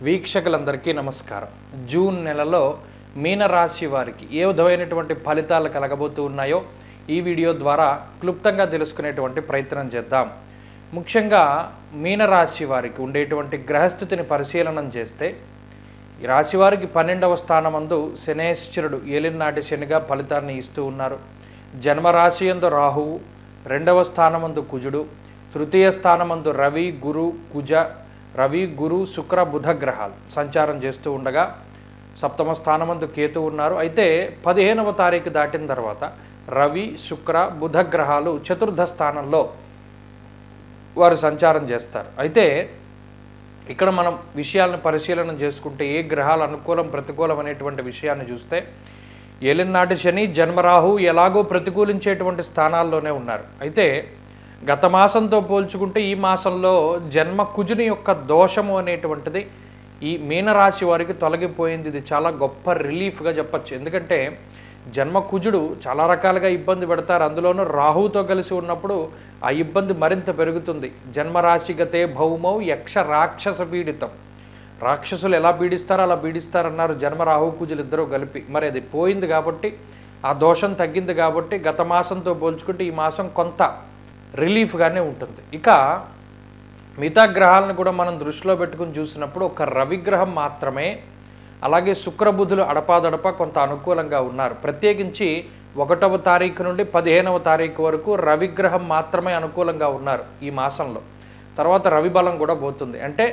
వీక్షకులందరికీ నమస్కారం. జూన్ నెలలో మీనరాశి వారికి ఏ విధమైనటువంటి ఫలితాలు కలగబోతూ ఉన్నాయో ఈ వీడియో ద్వారా క్లుప్తంగా తెలుసుకునేటువంటి ప్రయత్నం చేద్దాం. ముఖ్యంగా మీనరాశి వారికి ఉండేటువంటి గ్రహస్థితిని పరిశీలనం చేస్తే ఈ రాశి వారికి 12వ స్థానమందు శనేశ్వరుడు ఏలినాటి శనిగా ఫలితాన్ని ఇస్తూ ఉన్నారు. జన్మరాశి యందు రాహువు, 2వ స్థానమందు కుజుడు, తృతీయ స్థానమందు రవి గురు శుక్ర బుధ గ్రహాలు సంచారం చేస్తూ ఉండగా 7వ స్థానమందు కేతు ఉన్నారు. అయితే 15వ తారీఖు దాటిన తర్వాత రవి శుక్ర బుధ గ్రహాలు చతుర్థ స్థానంలో వారు సంచారం చేస్తారు. అయితే ఇక్కడ మనం విషయాలను పరిశీలన చేసుకుంటే ఏ గ్రహాలు అనుకూలం ప్రతికూలం అనేటువంటి విషయాన్ని చూస్తే ఏలినాటి శని జన్మరాహు ఎలాగో ప్రతికూలించేటువంటి స్థానాల్లోనే ఉన్నారు. అయితే గత మాసంతో పోల్చుకుంటే ఈ మాసంలో జన్మ కుజుని యొక్క దోషము అనేటువంటిది ఈ మీనరాశి వారికి తొలగిపోయింది. ఇది చాలా గొప్ప రిలీఫ్గా చెప్పచ్చు. ఎందుకంటే జన్మ కుజుడు చాలా రకాలుగా ఇబ్బంది పెడతారు. అందులోనూ రాహుతో కలిసి ఉన్నప్పుడు ఆ ఇబ్బంది మరింత పెరుగుతుంది. జన్మరాశిగతే భౌమౌ యక్ష రాక్షస పీడితం. రాక్షసులు ఎలా పీడిస్తారో అలా పీడిస్తారన్నారు జన్మ రాహు కుజులు ఇద్దరూ కలిపి. మరి అది పోయింది కాబట్టి, ఆ దోషం తగ్గింది కాబట్టి గత మాసంతో పోల్చుకుంటే ఈ మాసం కొంత రిలీఫ్గానే ఉంటుంది. ఇక మిగతా గ్రహాలను కూడా మనం దృష్టిలో పెట్టుకుని చూసినప్పుడు ఒక రవిగ్రహం మాత్రమే, అలాగే శుక్రబుధులు అడపాదడప కొంత అనుకూలంగా ఉన్నారు. ప్రత్యేకించి 1వ తారీఖు నుండి 15వ తారీఖు వరకు రవిగ్రహం మాత్రమే అనుకూలంగా ఉన్నారు ఈ మాసంలో. తర్వాత రవి బలం కూడా పోతుంది. అంటే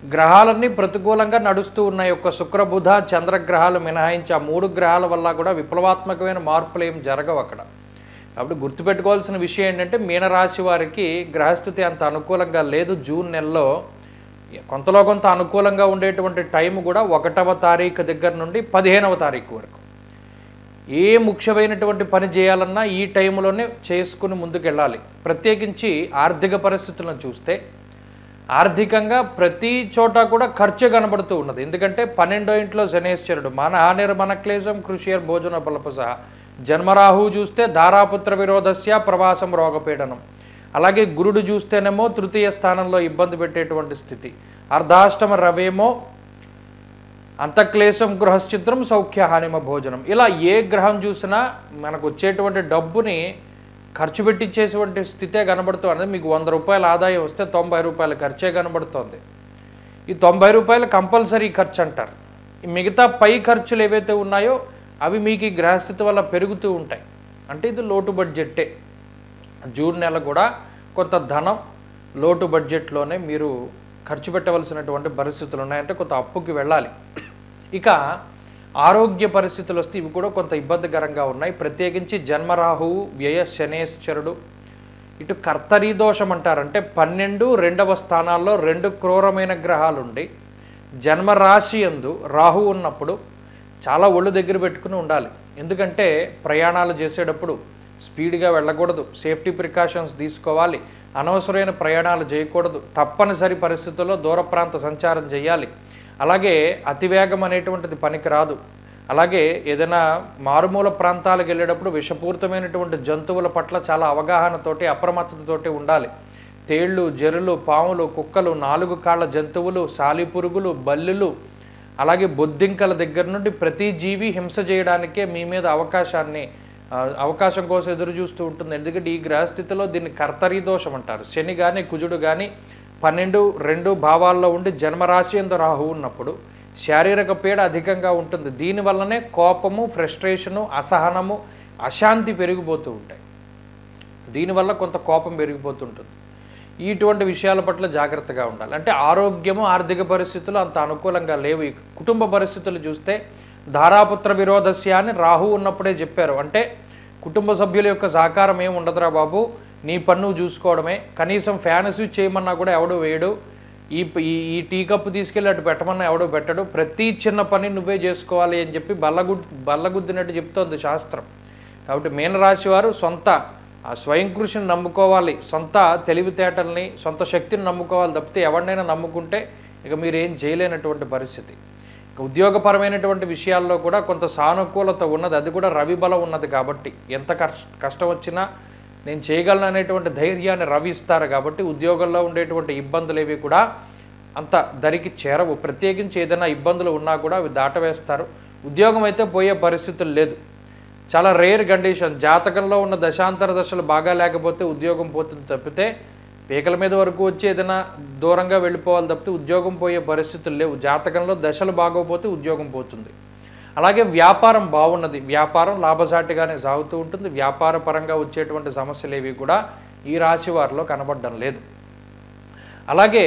గ్రహాలన్నీ ప్రతికూలంగా నడుస్తూ ఉన్నాయి. ఒక శుక్రబుధ చంద్రగ్రహాలు మినహాయించి ఆ 3 గ్రహాల వల్ల కూడా విప్లవాత్మకమైన మార్పులు ఏం జరగవు అక్కడ. కాబట్టి గుర్తుపెట్టుకోవాల్సిన విషయం ఏంటంటే మీనరాశి వారికి గ్రహస్థితి అంత అనుకూలంగా లేదు. జూన్ నెలలో కొంతలో కొంత అనుకూలంగా ఉండేటువంటి టైం కూడా 1వ తారీఖు దగ్గర నుండి 15వ తారీఖు వరకు. ఏ ముఖ్యమైనటువంటి పని చేయాలన్నా ఈ టైంలోనే చేసుకుని ముందుకెళ్ళాలి. ప్రత్యేకించి ఆర్థిక పరిస్థితులను చూస్తే ఆర్థికంగా ప్రతి చోట కూడా ఖర్చు కనబడుతూ ఉన్నది. ఎందుకంటే 12వ ఇంట్లో శనేశ్వరుడు మన హానిర్మన క్లేశం కృషియర్ భోజన బలపు సహా. జన్మరాహు చూస్తే ధారాపుత్ర విరోధస్య ప్రవాసం రోగపీడనం. అలాగే గురుడు చూస్తేనేమో తృతీయ స్థానంలో ఇబ్బంది పెట్టేటువంటి స్థితి. అర్ధాష్టమ రవేమో అంతఃక్లేశం గృహశ్చిత్రం సౌఖ్య హానిమ భోజనం. ఇలా ఏ గ్రహం చూసినా మనకు వచ్చేటువంటి డబ్బుని ఖర్చు పెట్టించేటువంటి స్థితే కనబడుతుంది. మీకు 100 రూపాయల ఆదాయం వస్తే 90 రూపాయల ఖర్చే కనబడుతోంది. ఈ 90 రూపాయలు కంపల్సరీ ఖర్చు అంటారు. మిగతా పై ఖర్చులు ఏవైతే ఉన్నాయో అవి మీకు ఈ గ్రహస్థితి వల్ల పెరుగుతూ ఉంటాయి. అంటే ఇది లోటు బడ్జెట్టే. జూన్ నెల కూడా కొంత ధనం లోటు బడ్జెట్లోనే మీరు ఖర్చు పెట్టవలసినటువంటి పరిస్థితులు ఉన్నాయంటే కొంత అప్పుకి వెళ్ళాలి. ఇక ఆరోగ్య పరిస్థితులు వస్తే ఇవి కూడా కొంత ఇబ్బందికరంగా ఉన్నాయి. ప్రత్యేకించి జన్మరాహువు వ్యయ శనేశ్వరుడు, ఇటు కర్తరీ దోషం అంటారంటే 12, 2వ స్థానాల్లో 2 క్రూరమైన గ్రహాలుండి జన్మరాశి యందు రాహు ఉన్నప్పుడు చాలా ఒళ్ళు దగ్గర పెట్టుకుని ఉండాలి. ఎందుకంటే ప్రయాణాలు చేసేటప్పుడు స్పీడ్గా వెళ్ళకూడదు, సేఫ్టీ ప్రికాషన్స్ తీసుకోవాలి, అనవసరమైన ప్రయాణాలు చేయకూడదు, తప్పనిసరి పరిస్థితుల్లో దూర ప్రాంత సంచారం చేయాలి. అలాగే అతివేగం అనేటువంటిది పనికిరాదు. అలాగే ఏదైనా మారుమూల ప్రాంతాలకు వెళ్ళేటప్పుడు విషపూరితమైనటువంటి జంతువుల పట్ల చాలా అవగాహనతోటి అప్రమత్తతతోటి ఉండాలి. తేళ్ళు, జెర్రులు, పాములు, కుక్కలు, 4 కాళ్ళ జంతువులు, సాలిపురుగులు, బల్లులు, అలాగే బొద్దింకల దగ్గర నుండి ప్రతి జీవి హింస చేయడానికే మీ మీద అవకాశం కోసం ఎదురు చూస్తూ ఉంటుంది. ఎందుకంటే ఈ గ్రహస్థితిలో దీన్ని కర్తరీ దోషం అంటారు. శని కానీ కుజుడు కానీ 12, 2 భావాల్లో ఉండి జన్మరాశి యందు రాహు ఉన్నప్పుడు శారీరక పీడ అధికంగా ఉంటుంది. దీనివల్లనే కోపము, ఫ్రస్ట్రేషను, అసహనము, అశాంతి పెరిగిపోతూ ఉంటాయి. దీనివల్ల కొంత కోపం పెరిగిపోతుంటుంది. ఇటువంటి విషయాల పట్ల జాగ్రత్తగా ఉండాలి. అంటే ఆరోగ్యము, ఆర్థిక పరిస్థితులు అంత అనుకూలంగా లేవు. ఈ కుటుంబ పరిస్థితులు చూస్తే ధారాపుత్ర విరోధస్య అని రాహు ఉన్నప్పుడే చెప్పారు. అంటే కుటుంబ సభ్యుల యొక్క సహకారం ఏమి ఉండదురా బాబు, నీ పన్ను చూసుకోవడమే. కనీసం ఫ్యాన్ స్విచ్ చేయమన్నా కూడా ఎవడు వేయడు, ఈ టీ కప్పు తీసుకెళ్ళి అటు పెట్టమన్నా ఎవడో పెట్టడు, ప్రతి చిన్న పని నువ్వే చేసుకోవాలి అని చెప్పి బల్లగుద్దినట్టు చెప్తోంది శాస్త్రం. కాబట్టి మీనరాశి వారు సొంత స్వయం కృషిని నమ్ముకోవాలి, సొంత తెలివితేటల్ని, సొంత శక్తిని నమ్ముకోవాలి. తప్పితే ఎవరినైనా నమ్ముకుంటే ఇక మీరేం చేయలేనటువంటి పరిస్థితి. ఉద్యోగపరమైనటువంటి విషయాల్లో కూడా కొంత సానుకూలత ఉన్నది. అది కూడా రవి బలం ఉన్నది కాబట్టి ఎంత కష్టం వచ్చినా నేను చేయగలను అనేటువంటి ధైర్యాన్ని రవి ఇస్తారు. కాబట్టి ఉద్యోగంలో ఉండేటువంటి ఇబ్బందులు ఏవి కూడా అంత దరికి చేరవు. ప్రత్యేకించి ఏదైనా ఇబ్బందులు ఉన్నా కూడా అవి దాటవేస్తారు. ఉద్యోగం అయితే పోయే పరిస్థితులు లేదు. చాలా రేర్ కండిషన్. జాతకంలో ఉన్న దశాంతర దశలు బాగా లేకపోతే ఉద్యోగం పోతుంది తప్పితే, పీకల మీద వరకు వచ్చి ఏదైనా దూరంగా వెళ్ళిపోవాలి తప్పితే ఉద్యోగం పోయే పరిస్థితులు లేవు. జాతకంలో దశలు బాగోపోతే ఉద్యోగం పోతుంది. అలాగే వ్యాపారం బాగున్నది. వ్యాపారం లాభసాటిగానే సాగుతూ ఉంటుంది. వ్యాపార పరంగా వచ్చేటువంటి సమస్యలు ఏవి కూడా ఈ రాశి వారిలో కనబడడం లేదు. అలాగే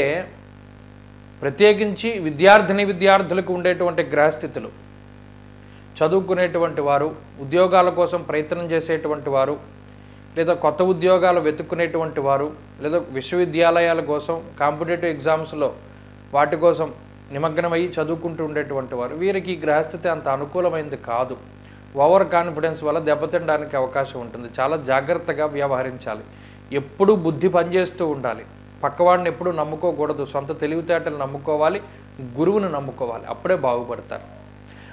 ప్రత్యేకించి విద్యార్థులకు ఉండేటువంటి గ్రహస్థితులు, చదువుకునేటువంటి వారు, ఉద్యోగాల కోసం ప్రయత్నం చేసేటువంటి వారు, లేదా కొత్త ఉద్యోగాలు వెతుక్కునేటువంటి వారు, లేదా విశ్వవిద్యాలయాల కోసం కాంపిటేటివ్ ఎగ్జామ్స్లో వాటి కోసం నిమగ్నమై చదువుకుంటూ ఉండేటువంటి వారు, వీరికి గ్రహస్థితి అంత అనుకూలమైనది కాదు. ఓవర్ కాన్ఫిడెన్స్ వల్ల దెబ్బతినడానికి అవకాశం ఉంటుంది. చాలా జాగ్రత్తగా వ్యవహరించాలి. ఎప్పుడూ బుద్ధి పనిచేస్తూ ఉండాలి. పక్కవాడిని ఎప్పుడూ నమ్ముకోకూడదు. సొంత తెలివితేటలు నమ్ముకోవాలి, గురువుని నమ్ముకోవాలి. అప్పుడే బాగుపడతారు.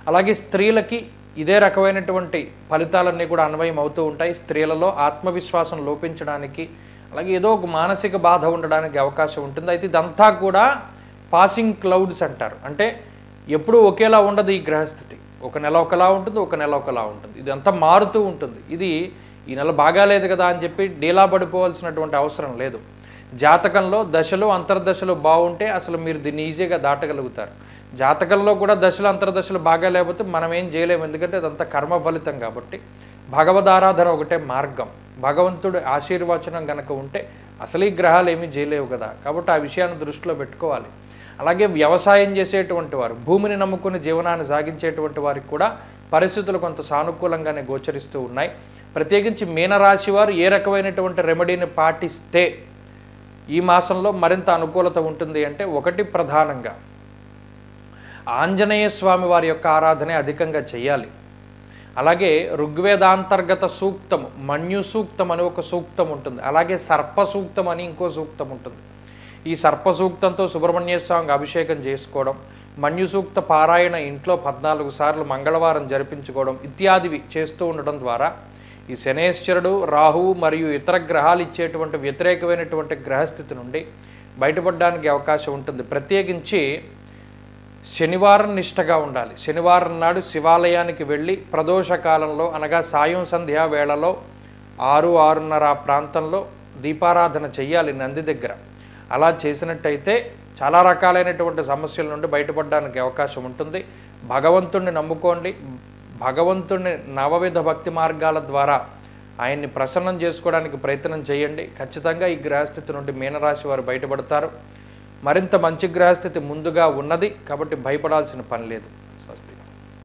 అలాగే స్త్రీలకి ఇదే రకమైనటువంటి ఫలితాలన్నీ కూడా అన్వయం అవుతూ ఉంటాయి. స్త్రీలలో ఆత్మవిశ్వాసం లోపించడానికి, అలాగే ఏదో ఒక మానసిక బాధ ఉండడానికి అవకాశం ఉంటుంది. అయితే ఇదంతా కూడా పాసింగ్ క్లౌడ్స్ అంటారు. అంటే ఎప్పుడూ ఒకేలా ఉండదు ఈ గ్రహస్థితి. ఒక నెల ఒకలా ఉంటుంది, ఒక నెల ఒకలా ఉంటుంది. ఇదంతా మారుతూ ఉంటుంది. ఇది ఈ నెల బాగాలేదు కదా అని చెప్పి డీలా పడిపోవాల్సినటువంటి అవసరం లేదు. జాతకంలో దశలు అంతర్దశలు బాగుంటే అసలు మీరు దీన్ని ఈజీగా దాటగలుగుతారు. జాతకంలో కూడా దశలు అంతర్దశలు బాగా లేకపోతే మనం ఏం చేయలేము. ఎందుకంటే అదంతా కర్మ ఫలితం కాబట్టి. భగవదారాధన ఒకటే మార్గం. భగవంతుడు ఆశీర్వచనం కనుక ఉంటే అసలు ఈ గ్రహాలు ఏమీ చేయలేవు కదా. కాబట్టి ఆ విషయాన్ని దృష్టిలో పెట్టుకోవాలి. అలాగే వ్యవసాయం చేసేటువంటి వారు, భూమిని నమ్ముకుని జీవనాన్ని సాగించేటువంటి వారికి కూడా పరిస్థితులు కొంత సానుకూలంగానే గోచరిస్తూ ఉన్నాయి. ప్రత్యేకించి మీనరాశి వారు ఏ రకమైనటువంటి రెమెడీని పాటిస్తే ఈ మాసంలో మరింత అనుకూలత ఉంటుంది అంటే, ఒకటి ప్రధానంగా ఆంజనేయ స్వామి వారి యొక్క ఆరాధన అధికంగా చేయాలి. అలాగే ఋగ్వేదాంతర్గత సూక్తం, మన్యు సూక్తం అని ఒక సూక్తం ఉంటుంది. అలాగే సర్ప సూక్తం అని ఇంకో సూక్తం ఉంటుంది. ఈ సర్ప సూక్తంతో సుబ్రహ్మణ్య స్వామికి అభిషేకం చేసుకోవడం, మన్యు సూక్త పారాయణ ఇంట్లో 14 సార్లు మంగళవారం జరిపించుకోవడం ఇత్యాదివి చేస్తూ ఉండడం ద్వారా ఈ శనేశ్వరుడు, రాహువు మరియు ఇతర గ్రహాలు ఇచ్చేటువంటి వ్యతిరేకమైనటువంటి గ్రహస్థితి నుండి బయటపడడానికి అవకాశం ఉంటుంది. ప్రత్యేకించి శనివారం నిష్టగా ఉండాలి. శనివారం నాడు శివాలయానికి వెళ్ళి ప్రదోష కాలంలో అనగా సాయం సంధ్యా వేళలో 6-6:30 ప్రాంతంలో దీపారాధన చెయ్యాలి నంది దగ్గర. అలా చేసినట్టయితే చాలా రకాలైనటువంటి సమస్యల నుండి బయటపడడానికి అవకాశం ఉంటుంది. భగవంతుణ్ణి నమ్ముకోండి. భగవంతుణ్ణి నవవిధ భక్తి మార్గాల ద్వారా ఆయన్ని ప్రసన్నం చేసుకోవడానికి ప్రయత్నం చేయండి. ఖచ్చితంగా ఈ గ్రహస్థితి నుండి మీనరాశి వారు బయటపడతారు. మరింత మంచి గ్రహస్థితి ముందుగా ఉన్నది కాబట్టి భయపడాల్సిన పని లేదు.